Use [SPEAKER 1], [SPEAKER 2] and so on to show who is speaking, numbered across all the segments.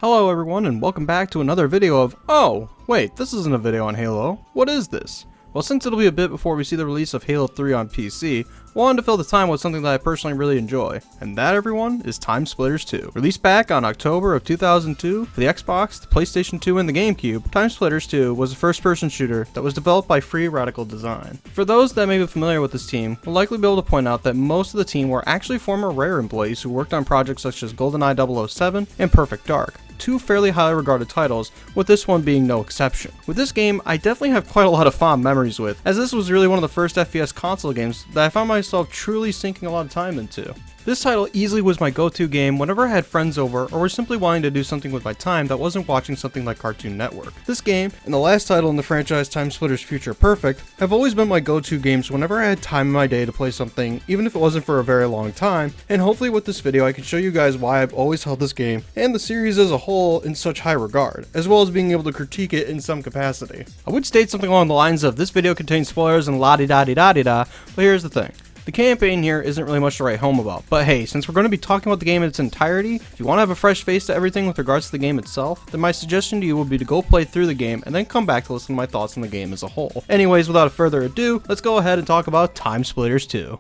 [SPEAKER 1] Hello everyone and welcome back to another video of, oh, wait, this isn't a video on Halo. What is this? Well, since it'll be a bit before we see the release of Halo 3 on PC, I wanted to fill the time with something that I personally really enjoy. And that, everyone, is TimeSplitters 2. Released back on October of 2002 for the Xbox, the PlayStation 2, and the GameCube, TimeSplitters 2 was a first-person shooter that was developed by Free Radical Design. For those that may be familiar with this team, will likely be able to point out that most of the team were actually former Rare employees who worked on projects such as GoldenEye 007 and Perfect Dark. Two fairly highly regarded titles, with this one being no exception. With this game, I definitely have quite a lot of fond memories with, as this was really one of the first FPS console games that I found myself truly sinking a lot of time into. This title easily was my go-to game whenever I had friends over or was simply wanting to do something with my time that wasn't watching something like Cartoon Network. This game, and the last title in the franchise TimeSplitters Future Perfect, have always been my go-to games whenever I had time in my day to play something, even if it wasn't for a very long time, and hopefully with this video I can show you guys why I've always held this game and the series as a whole in such high regard, as well as being able to critique it in some capacity. I would state something along the lines of, this video contains spoilers and la-di-da-di-da-di-da, but here's the thing. The campaign here isn't really much to write home about, but hey, since we're going to be talking about the game in its entirety, if you want to have a fresh face to everything with regards to the game itself, then my suggestion to you would be to go play through the game and then come back to listen to my thoughts on the game as a whole. Anyways, without further ado, let's go ahead and talk about TimeSplitters 2.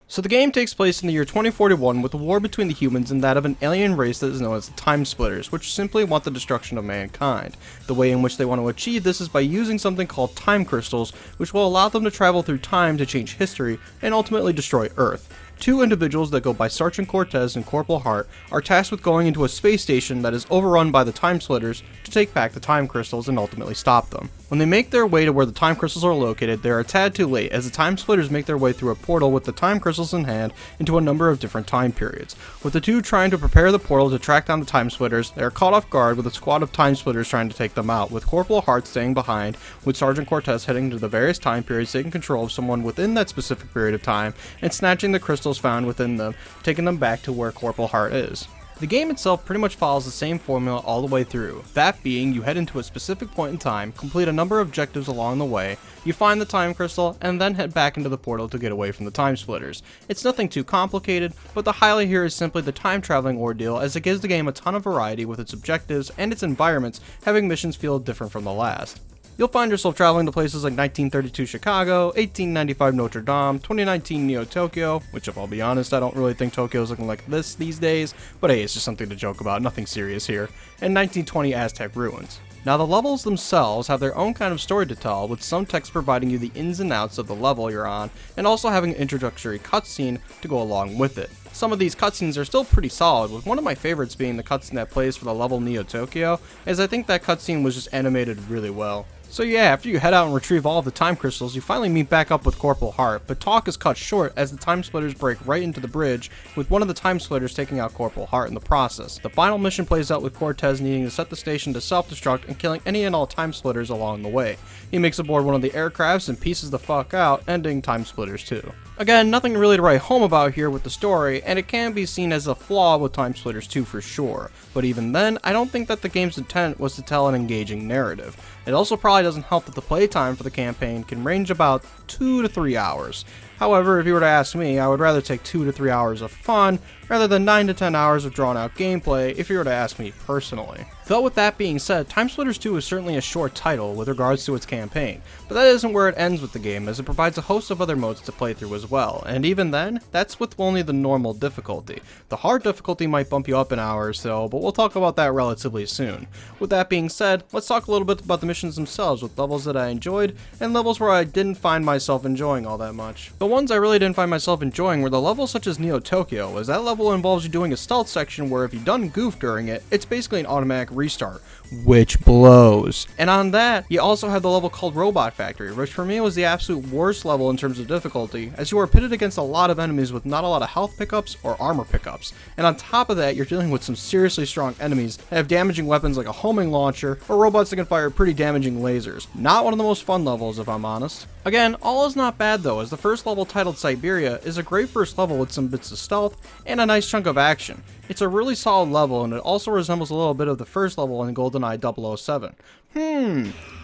[SPEAKER 1] So the game takes place in the year 2041 with a war between the humans and that of an alien race that is known as the TimeSplitters, which simply want the destruction of mankind. The way in which they want to achieve this is by using something called time crystals, which will allow them to travel through time to change history and ultimately destroy Earth. Two individuals that go by Sergeant Cortez and Corporal Hart are tasked with going into a space station that is overrun by the TimeSplitters to take back the time crystals and ultimately stop them. When they make their way to where the time crystals are located, they are a tad too late as the TimeSplitters make their way through a portal with the time crystals in hand into a number of different time periods. With the two trying to prepare the portal to track down the TimeSplitters, they are caught off guard with a squad of TimeSplitters trying to take them out, with Corporal Hart staying behind, with Sergeant Cortez heading to the various time periods, taking control of someone within that specific period of time and snatching the crystals found within them, taking them back to where Corporal Hart is. The game itself pretty much follows the same formula all the way through, that being you head into a specific point in time, complete a number of objectives along the way, you find the time crystal, and then head back into the portal to get away from the TimeSplitters. It's nothing too complicated, but the highlight here is simply the time traveling ordeal, as it gives the game a ton of variety with its objectives and its environments having missions feel different from the last. You'll find yourself traveling to places like 1932 Chicago, 1895 Notre Dame, 2019 Neo-Tokyo, which if I'll be honest, I don't really think Tokyo is looking like this these days, but hey, it's just something to joke about, nothing serious here, and 1920 Aztec ruins. Now the levels themselves have their own kind of story to tell, with some text providing you the ins and outs of the level you're on, and also having an introductory cutscene to go along with it. Some of these cutscenes are still pretty solid, with one of my favorites being the cutscene that plays for the level Neo-Tokyo, as I think that cutscene was just animated really well. So yeah, after you head out and retrieve all of the time crystals, you finally meet back up with Corporal Hart, but talk is cut short as the TimeSplitters break right into the bridge, with one of the TimeSplitters taking out Corporal Hart in the process. The final mission plays out with Cortez needing to set the station to self-destruct and killing any and all TimeSplitters along the way. He makes aboard one of the aircrafts and pieces the fuck out, ending TimeSplitters 2. Again, nothing really to write home about here with the story, and it can be seen as a flaw with TimeSplitters 2 for sure, but even then, I don't think that the game's intent was to tell an engaging narrative. It also probably doesn't help that the playtime for the campaign can range about 2 to 3 hours. However, if you were to ask me, I would rather take 2 to 3 hours of fun rather than 9 to 10 hours of drawn out gameplay if you were to ask me personally. Though with that being said, TimeSplitters 2 is certainly a short title with regards to its campaign, but that isn't where it ends with the game, as it provides a host of other modes to play through as well, and even then, that's with only the normal difficulty. The hard difficulty might bump you up an hour or so, but we'll talk about that relatively soon. With that being said, let's talk a little bit about the missions themselves, with levels that I enjoyed, and levels where I didn't find myself enjoying all that much. The ones I really didn't find myself enjoying were the levels such as Neo-Tokyo, as that level involves you doing a stealth section where if you done goof during it, it's basically an automatic restart, which blows. And on that, you also have the level called Robot Factory, which for me was the absolute worst level in terms of difficulty, as you are pitted against a lot of enemies with not a lot of health pickups or armor pickups. And on top of that, you're dealing with some seriously strong enemies that have damaging weapons like a homing launcher, or robots that can fire pretty damaging lasers. Not one of the most fun levels, if I'm honest. Again, all is not bad though, as the first level titled Siberia is a great first level with some bits of stealth and a nice chunk of action. It's a really solid level, and it also resembles a little bit of the first level in GoldenEye 007.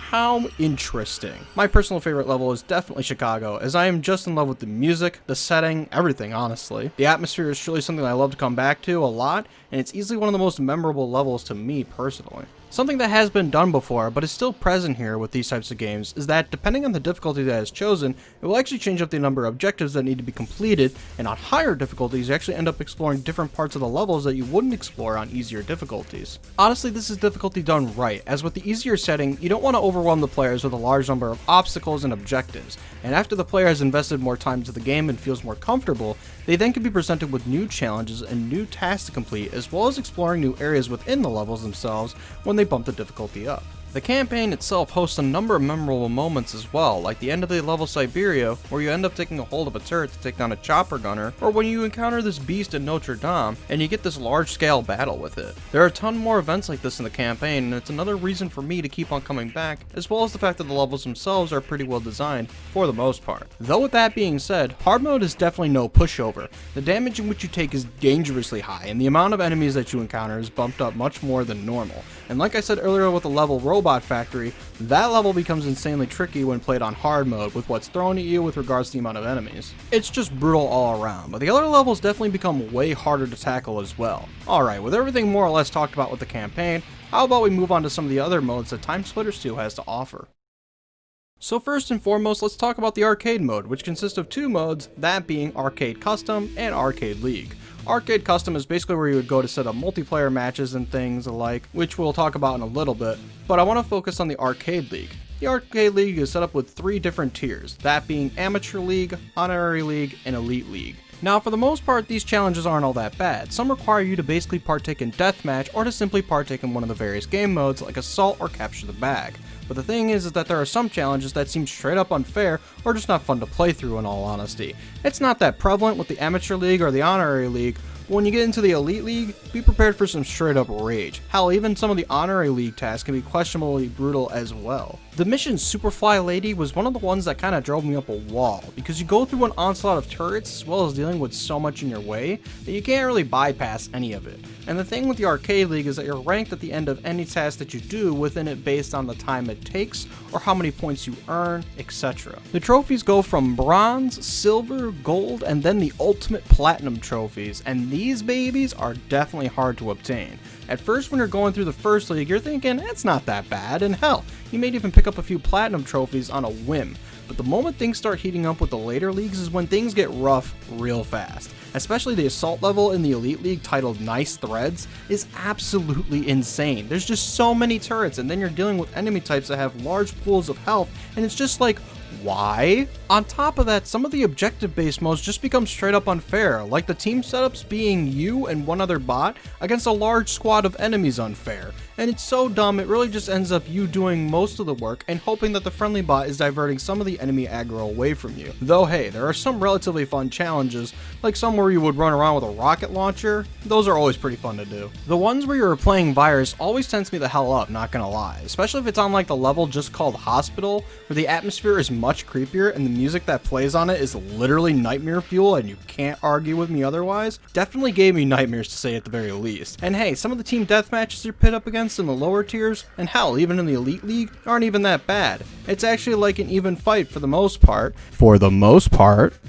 [SPEAKER 1] How interesting. My personal favorite level is definitely Chicago, as I am just in love with the music, the setting, everything honestly. The atmosphere is truly something I love to come back to a lot, and it's easily one of the most memorable levels to me personally. Something that has been done before, but is still present here with these types of games, is that depending on the difficulty that is chosen, it will actually change up the number of objectives that need to be completed, and on higher difficulties you actually end up exploring different parts of the levels that you wouldn't explore on easier difficulties. Honestly, this is difficulty done right, as with the easier setting, you don't want to overwhelm the players with a large number of obstacles and objectives, and after the player has invested more time into the game and feels more comfortable, they then can be presented with new challenges and new tasks to complete, as well as exploring new areas within the levels themselves when they bump the difficulty up. The campaign itself hosts a number of memorable moments as well, like the end of the level Siberia, where you end up taking a hold of a turret to take down a chopper gunner, or when you encounter this beast in Notre Dame, and you get this large-scale battle with it. There are a ton more events like this in the campaign, and it's another reason for me to keep on coming back, as well as the fact that the levels themselves are pretty well designed, for the most part. Though with that being said, hard mode is definitely no pushover. The damage in which you take is dangerously high, and the amount of enemies that you encounter is bumped up much more than normal. And like I said earlier with the level Robot Factory, that level becomes insanely tricky when played on hard mode with what's thrown at you with regards to the amount of enemies. It's just brutal all around, but the other levels definitely become way harder to tackle as well. Alright, with everything more or less talked about with the campaign, how about we move on to some of the other modes that TimeSplitters 2 has to offer. So first and foremost, let's talk about the arcade mode, which consists of two modes, that being Arcade Custom and Arcade League. Arcade Custom is basically where you would go to set up multiplayer matches and things alike, which we'll talk about in a little bit, but I want to focus on the Arcade League. The Arcade League is set up with three different tiers, that being Amateur League, Honorary League, and Elite League. Now for the most part, these challenges aren't all that bad. Some require you to basically partake in Deathmatch or to simply partake in one of the various game modes like Assault or Capture the Bag. But the thing is that there are some challenges that seem straight up unfair or just not fun to play through in all honesty. It's not that prevalent with the Amateur League or the Honorary League, but when you get into the Elite League, be prepared for some straight up rage. Hell, even some of the Honorary League tasks can be questionably brutal as well. The mission Superfly Lady was one of the ones that kind of drove me up a wall, because you go through an onslaught of turrets as well as dealing with so much in your way that you can't really bypass any of it. And the thing with the Arcade League is that you're ranked at the end of any task that you do within it based on the time it takes or how many points you earn, etc. The trophies go from bronze, silver, gold, and then the ultimate platinum trophies, and these babies are definitely hard to obtain. At first, when you're going through the first league, you're thinking, it's not that bad, and hell, you may even pick up a few platinum trophies on a whim. But the moment things start heating up with the later leagues is when things get rough real fast. Especially the assault level in the Elite League titled Nice Threads is absolutely insane. There's just so many turrets, and then you're dealing with enemy types that have large pools of health, and it's just like, why? On top of that, some of the objective-based modes just become straight up unfair, like the team setups being you and one other bot against a large squad of enemies unfair. And it's so dumb, it really just ends up you doing most of the work and hoping that the friendly bot is diverting some of the enemy aggro away from you. Though hey, there are some relatively fun challenges, like some where you would run around with a rocket launcher. Those are always pretty fun to do. The ones where you're playing Virus always tense me the hell up, not gonna lie. Especially if it's on like the level just called Hospital, where the atmosphere is much creepier and the music that plays on it is literally nightmare fuel and you can't argue with me otherwise. Definitely gave me nightmares to say at the very least. And hey, some of the team deathmatches you're pit up against in the lower tiers, and hell, even in the Elite League, aren't even that bad. It's actually like an even fight for the most part.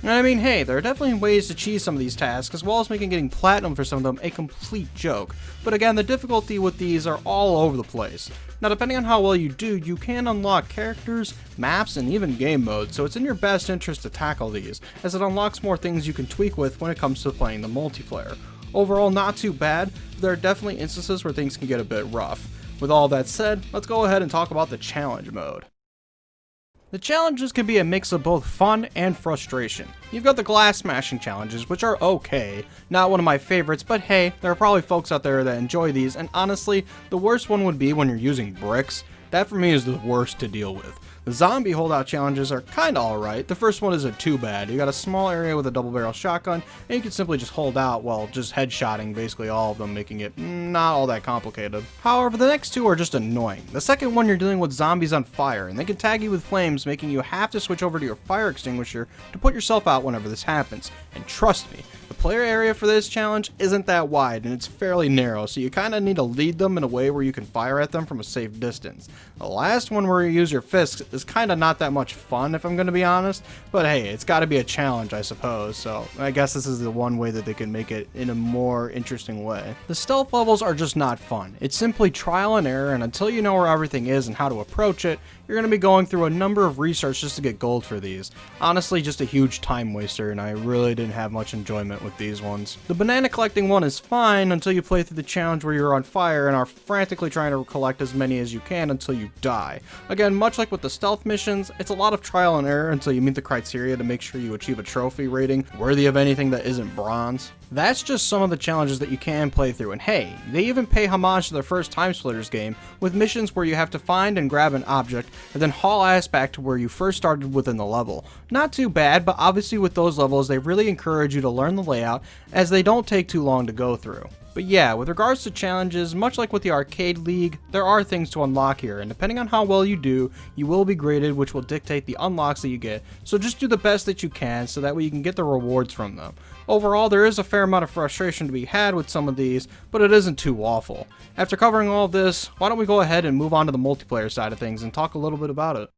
[SPEAKER 1] And I mean, hey, there are definitely ways to cheese some of these tasks, as well as making getting platinum for some of them a complete joke. But again, the difficulty with these are all over the place. Now, depending on how well you do, you can unlock characters, maps, and even game modes, so it's in your best interest to tackle these, as it unlocks more things you can tweak with when it comes to playing the multiplayer. Overall, not too bad, but there are definitely instances where things can get a bit rough. With all that said, let's go ahead and talk about the challenge mode. The challenges can be a mix of both fun and frustration. You've got the glass smashing challenges, which are okay, not one of my favorites, but hey, there are probably folks out there that enjoy these, and honestly, the worst one would be when you're using bricks. That for me is the worst to deal with. The zombie holdout challenges are kinda alright. The first one isn't too bad. You got a small area with a double barrel shotgun, and you can simply just hold out while just headshotting basically all of them, making it not all that complicated. However, the next two are just annoying. The second one, you're dealing with zombies on fire, and they can tag you with flames, making you have to switch over to your fire extinguisher to put yourself out whenever this happens. And trust me, the player area for this challenge isn't that wide, and it's fairly narrow, so you kinda need to lead them in a way where you can fire at them from a safe distance. The last one where you use your fists is kinda not that much fun, if I'm gonna be honest, but hey, it's gotta be a challenge, I suppose, so I guess this is the one way that they can make it in a more interesting way. The stealth levels are just not fun. It's simply trial and error, and until you know where everything is and how to approach it, you're going to be going through a number of research just to get gold for these. Honestly, just a huge time waster, and I really didn't have much enjoyment with these ones. The banana collecting one is fine until you play through the challenge where you're on fire and are frantically trying to collect as many as you can until you die. Again, much like with the stealth missions, it's a lot of trial and error until you meet the criteria to make sure you achieve a trophy rating worthy of anything that isn't bronze. That's just some of the challenges that you can play through, and hey, they even pay homage to their first TimeSplitters game with missions where you have to find and grab an object and then haul ass back to where you first started within the level. Not too bad, but obviously with those levels they really encourage you to learn the layout as they don't take too long to go through. But yeah, with regards to challenges, much like with the arcade league, there are things to unlock here, and depending on how well you do, you will be graded, which will dictate the unlocks that you get. So just do the best that you can so that way you can get the rewards from them. Overall, there is a fair amount of frustration to be had with some of these, but it isn't too awful. After covering all of this, why don't we go ahead and move on to the multiplayer side of things and talk a little bit about it.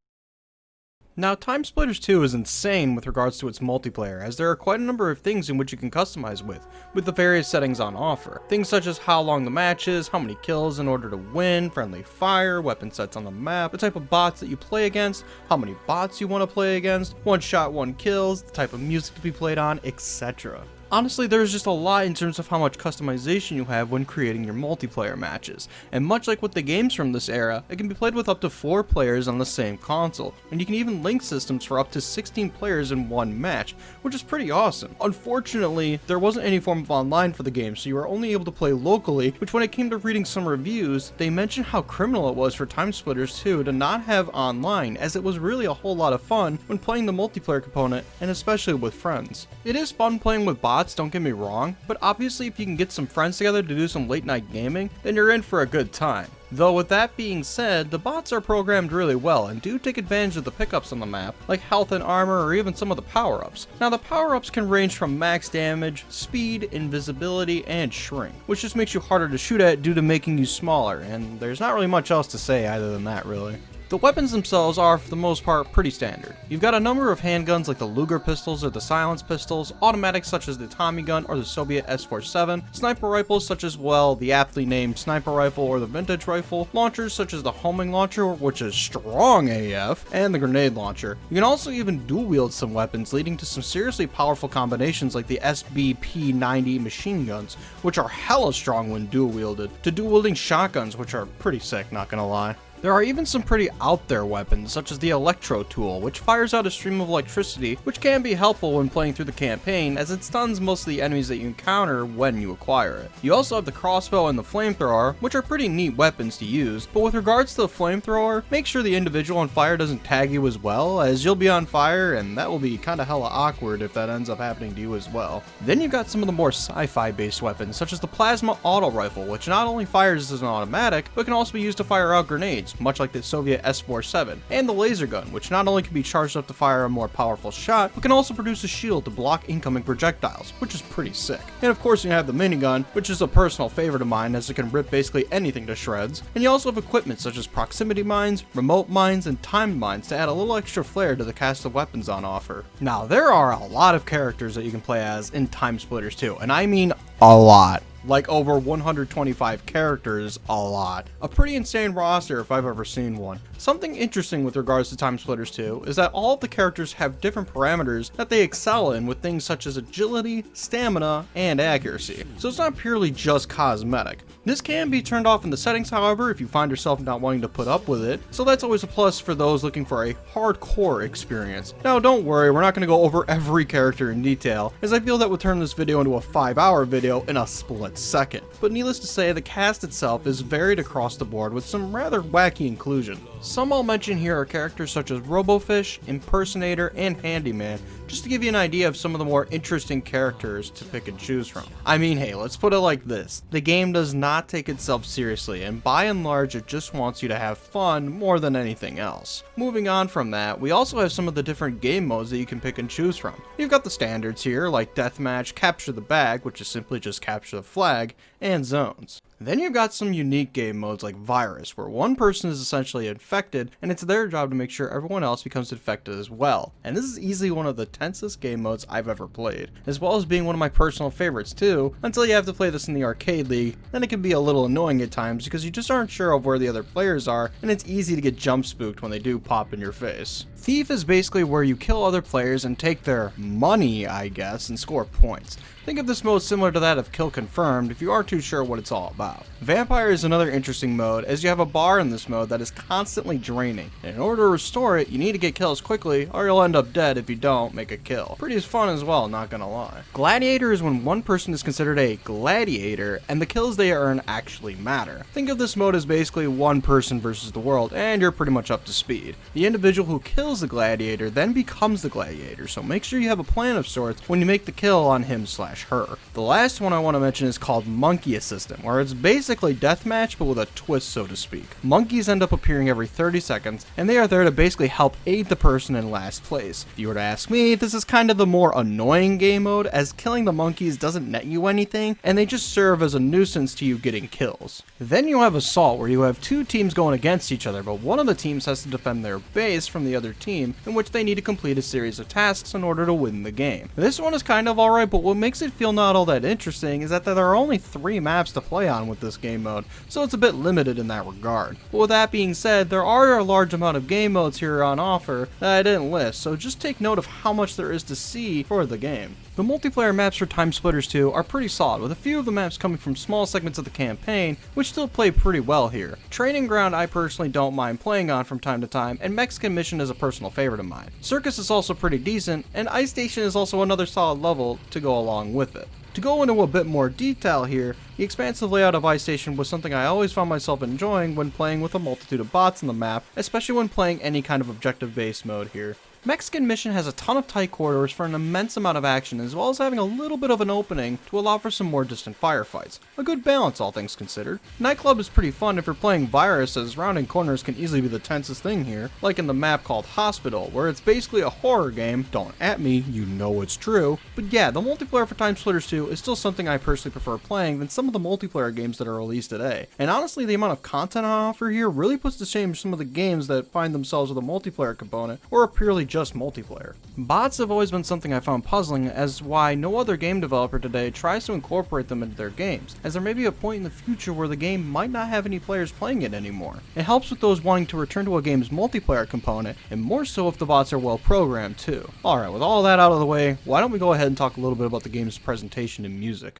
[SPEAKER 1] Now, TimeSplitters 2 is insane with regards to its multiplayer, as there are quite a number of things in which you can customize with the various settings on offer. Things such as how long the match is, how many kills in order to win, friendly fire, weapon sets on the map, the type of bots that you play against, how many bots you want to play against, one shot, one kills, the type of music to be played on, etc. Honestly, there's just a lot in terms of how much customization you have when creating your multiplayer matches, and much like with the games from this era, it can be played with up to 4 players on the same console, and you can even link systems for up to 16 players in one match, which is pretty awesome. Unfortunately, there wasn't any form of online for the game, so you were only able to play locally, which when it came to reading some reviews, they mentioned how criminal it was for TimeSplitters 2 to not have online, as it was really a whole lot of fun when playing the multiplayer component, and especially with friends. It is fun playing with bots, don't get me wrong, but obviously if you can get some friends together to do some late night gaming, then you're in for a good time. Though with that being said, the bots are programmed really well and do take advantage of the pickups on the map, like health and armor or even some of the power-ups. Now the power-ups can range from max damage, speed, invisibility, and shrink, which just makes you harder to shoot at due to making you smaller, and there's not really much else to say other than that really. The weapons themselves are, for the most part, pretty standard. You've got a number of handguns like the Luger pistols or the silence pistols, automatics such as the Tommy gun or the Soviet S47, sniper rifles such as, well, the aptly named sniper rifle or the vintage rifle, launchers such as the homing launcher, which is strong AF, and the grenade launcher. You can also even dual wield some weapons, leading to some seriously powerful combinations like the SBP-90 machine guns, which are hella strong when dual wielded, to dual wielding shotguns, which are pretty sick, not gonna lie. There are even some pretty out there weapons, such as the Electro Tool, which fires out a stream of electricity, which can be helpful when playing through the campaign, as it stuns most of the enemies that you encounter when you acquire it. You also have the Crossbow and the Flamethrower, which are pretty neat weapons to use, but with regards to the Flamethrower, make sure the individual on fire doesn't tag you as well, as you'll be on fire, and that will be kinda hella awkward if that ends up happening to you as well. Then you've got some of the more sci-fi based weapons, such as the Plasma Auto Rifle, which not only fires as an automatic, but can also be used to fire out grenades, much like the Soviet S47, and the laser gun, which not only can be charged up to fire a more powerful shot, but can also produce a shield to block incoming projectiles, which is pretty sick. And of course you have the minigun, which is a personal favorite of mine as it can rip basically anything to shreds, and you also have equipment such as proximity mines, remote mines, and timed mines to add a little extra flair to the cast of weapons on offer. Now there are a lot of characters that you can play as in TimeSplitters 2, and I mean a lot. Like over 125 characters, a lot. A pretty insane roster if I've ever seen one. Something interesting with regards to TimeSplitters 2 is that all of the characters have different parameters that they excel in, with things such as agility, stamina, and accuracy. So it's not purely just cosmetic. This can be turned off in the settings, however, if you find yourself not wanting to put up with it, so that's always a plus for those looking for a hardcore experience. Now don't worry, we're not going to go over every character in detail, as I feel that would turn this video into a 5-hour video in a split split second. But needless to say, the cast itself is varied across the board with some rather wacky inclusion. Some I'll mention here are characters such as Robofish, Impersonator, and Handyman, just to give you an idea of some of the more interesting characters to pick and choose from. I mean, hey, let's put it like this. The game does not take itself seriously, and by and large, it just wants you to have fun more than anything else. Moving on from that, we also have some of the different game modes that you can pick and choose from. You've got the standards here, like Deathmatch, Capture the Bag, which is simply just capture the flag, and Zones. Then you've got some unique game modes like Virus, where one person is essentially infected, and it's their job to make sure everyone else becomes infected as well. And this is easily one of the tensest game modes I've ever played, as well as being one of my personal favorites too, until you have to play this in the arcade league. Then it can be a little annoying at times because you just aren't sure of where the other players are, and it's easy to get jump spooked when they do pop in your face. Thief is basically where you kill other players and take their money, I guess, and score points. Think of this mode similar to that of Kill Confirmed if you aren't too sure what it's all about. Vampire is another interesting mode, as you have a bar in this mode that is constantly draining, and in order to restore it, you need to get kills quickly or you'll end up dead if you don't make a kill. Pretty fun as well, not gonna lie. Gladiator is when one person is considered a gladiator and the kills they earn actually matter. Think of this mode as basically one person versus the world, and you're pretty much up to speed. The individual who kills the gladiator then becomes the gladiator, so make sure you have a plan of sorts when you make the kill on him/her. The last one I want to mention is called Monkey Assistant, where it's basically deathmatch but with a twist, so to speak. Monkeys end up appearing every 30 seconds, and they are there to basically help aid the person in last place. If you were to ask me, this is kind of the more annoying game mode, as killing the monkeys doesn't net you anything, and they just serve as a nuisance to you getting kills. Then you have Assault, where you have two teams going against each other, but one of the teams has to defend their base from the other team, in which they need to complete a series of tasks in order to win the game. This one is kind of alright, but what makes it feel not all that interesting is that there are only 3 maps to play on with this game mode, so it's a bit limited in that regard. But with that being said, there are a large amount of game modes here on offer that I didn't list, so just take note of how much there is to see for the game. The multiplayer maps for TimeSplitters 2 are pretty solid, with a few of the maps coming from small segments of the campaign, which still play pretty well here. Training Ground I personally don't mind playing on from time to time, and Mexican Mission is a personal favorite of mine. Circus is also pretty decent, and Ice Station is also another solid level to go along with it. To go into a bit more detail here, the expansive layout of Ice Station was something I always found myself enjoying when playing with a multitude of bots on the map, especially when playing any kind of objective-based mode here. Mexican Mission has a ton of tight corridors for an immense amount of action, as well as having a little bit of an opening to allow for some more distant firefights. A good balance, all things considered. Nightclub is pretty fun if you're playing Virus, as rounding corners can easily be the tensest thing here, like in the map called Hospital, where it's basically a horror game. Don't at me, you know it's true. But yeah, the multiplayer for TimeSplitters 2 is still something I personally prefer playing than some of the multiplayer games that are released today. And honestly, the amount of content on offer here really puts to shame some of the games that find themselves with a multiplayer component, or are purely just multiplayer. Bots have always been something I found puzzling as why no other game developer today tries to incorporate them into their games, as there may be a point in the future where the game might not have any players playing it anymore. It helps with those wanting to return to a game's multiplayer component, and more so if the bots are well programmed too. Alright, with all that out of the way, why don't we go ahead and talk a little bit about the game's presentation and music.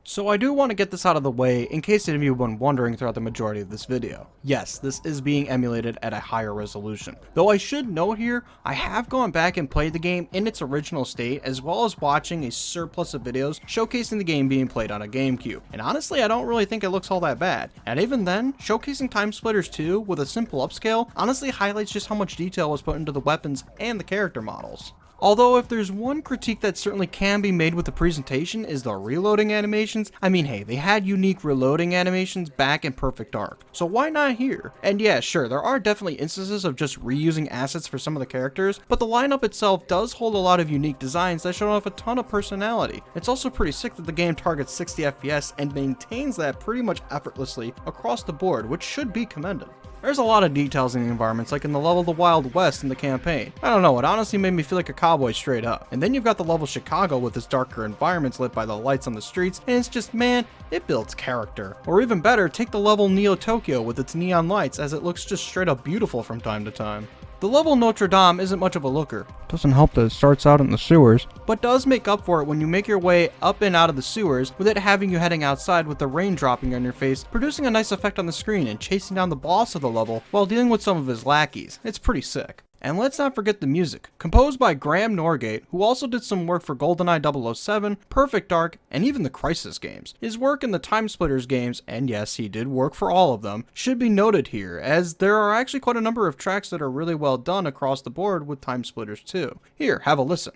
[SPEAKER 1] So I do want to get this out of the way in case any of you have been wondering throughout the majority of this video. Yes, this is being emulated at a higher resolution. Though I should note here, I have gone back and played the game in its original state, as well as watching a surplus of videos showcasing the game being played on a GameCube. And honestly, I don't really think it looks all that bad. And even then, showcasing TimeSplitters 2 with a simple upscale honestly highlights just how much detail was put into the weapons and the character models. Although if there's one critique that certainly can be made with the presentation is the reloading animations. I mean, hey, they had unique reloading animations back in Perfect Dark, so why not here? And yeah, sure, there are definitely instances of just reusing assets for some of the characters, but the lineup itself does hold a lot of unique designs that show off a ton of personality. It's also pretty sick that the game targets 60 FPS and maintains that pretty much effortlessly across the board, which should be commended. There's a lot of details in the environments, like in the level of the Wild West in the campaign. I don't know, it honestly made me feel like a cowboy straight up. And then you've got the level Chicago with its darker environments lit by the lights on the streets, and it's just, man, it builds character. Or even better, take the level Neo Tokyo with its neon lights, as it looks just straight up beautiful from time to time. The level Notre Dame isn't much of a looker. Doesn't help that it starts out in the sewers, but does make up for it when you make your way up and out of the sewers, with it having you heading outside with the rain dropping on your face, producing a nice effect on the screen and chasing down the boss of the level while dealing with some of his lackeys. It's pretty sick. And let's not forget the music, composed by Graeme Norgate, who also did some work for GoldenEye 007, Perfect Dark, and even the Crysis games. His work in the TimeSplitters games, and yes, he did work for all of them, should be noted here, as there are actually quite a number of tracks that are really well done across the board with TimeSplitters too. Here, have a listen.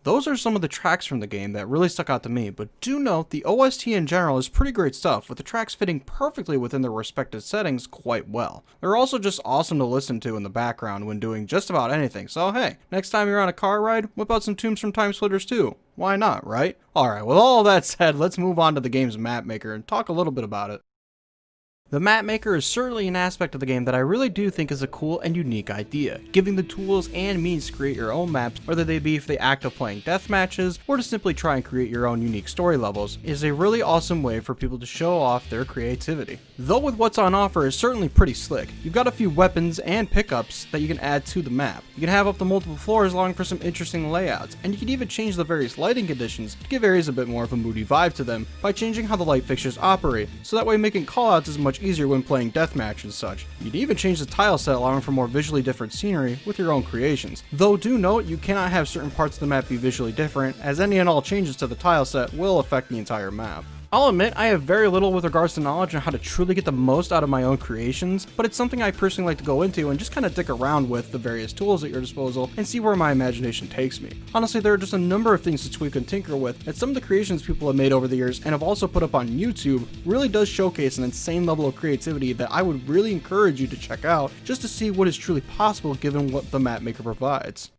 [SPEAKER 1] Those are some of the tracks from the game that really stuck out to me, but do note the OST in general is pretty great stuff, with the tracks fitting perfectly within their respective settings quite well. They're also just awesome to listen to in the background when doing just about anything, so hey, next time you're on a car ride, whip out some tunes from TimeSplitters too. Why not, right? Alright, with all that said, let's move on to the game's Mapmaker and talk a little bit about it. The Mapmaker is certainly an aspect of the game that I really do think is a cool and unique idea, giving the tools and means to create your own maps, whether they be for the act of playing death matches or to simply try and create your own unique story levels, is a really awesome way for people to show off their creativity. Though with what's on offer is certainly pretty slick, you've got a few weapons and pickups that you can add to the map. You can have up to multiple floors allowing for some interesting layouts, and you can even change the various lighting conditions to give areas a bit more of a moody vibe to them by changing how the light fixtures operate, so that way making callouts is much easier when playing deathmatch and such. You can even change the tile set allowing for more visually different scenery with your own creations. Though do note you cannot have certain parts of the map be visually different, as any and all changes to the tile set will affect the entire map. I'll admit I have very little with regards to knowledge on how to truly get the most out of my own creations, but it's something I personally like to go into and just kind of dick around with the various tools at your disposal and see where my imagination takes me. Honestly, there are just a number of things to tweak and tinker with, and some of the creations people have made over the years and have also put up on YouTube really does showcase an insane level of creativity that I would really encourage you to check out just to see what is truly possible given what the Mapmaker provides.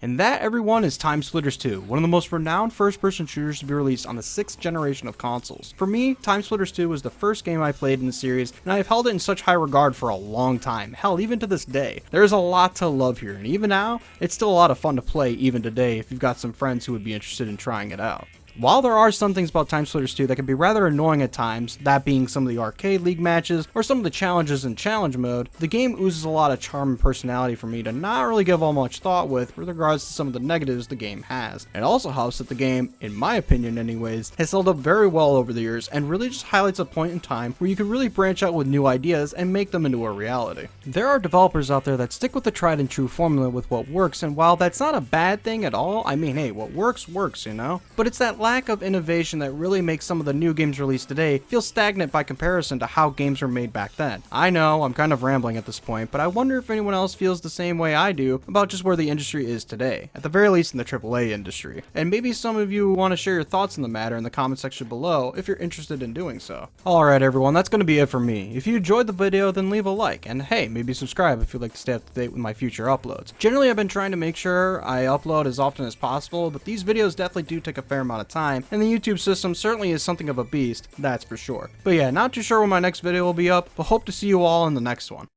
[SPEAKER 1] And that, everyone, is TimeSplitters 2, one of the most renowned first-person shooters to be released on the 6th generation of consoles. For me, TimeSplitters 2 was the first game I played in the series, and I have held it in such high regard for a long time, hell, even to this day. There is a lot to love here, and even now, it's still a lot of fun to play even today if you've got some friends who would be interested in trying it out. While there are some things about TimeSplitters 2 that can be rather annoying at times, that being some of the arcade league matches or some of the challenges in challenge mode, the game oozes a lot of charm and personality for me to not really give all much thought with regards to some of the negatives the game has. It also helps that the game, in my opinion anyways, has held up very well over the years and really just highlights a point in time where you can really branch out with new ideas and make them into a reality. There are developers out there that stick with the tried and true formula with what works, and while that's not a bad thing at all, I mean, hey, what works, you know? But it's that lack of innovation that really makes some of the new games released today feel stagnant by comparison to how games were made back then. I know, I'm kind of rambling at this point, but I wonder if anyone else feels the same way I do about just where the industry is today, at the very least in the AAA industry. And maybe some of you want to share your thoughts on the matter in the comment section below if you're interested in doing so. Alright everyone, that's going to be it for me. If you enjoyed the video, then leave a like, and hey, maybe subscribe if you'd like to stay up to date with my future uploads. Generally, I've been trying to make sure I upload as often as possible, but these videos definitely do take a fair amount of time, and the YouTube system certainly is something of a beast, that's for sure. But yeah, not too sure when my next video will be up, but hope to see you all in the next one.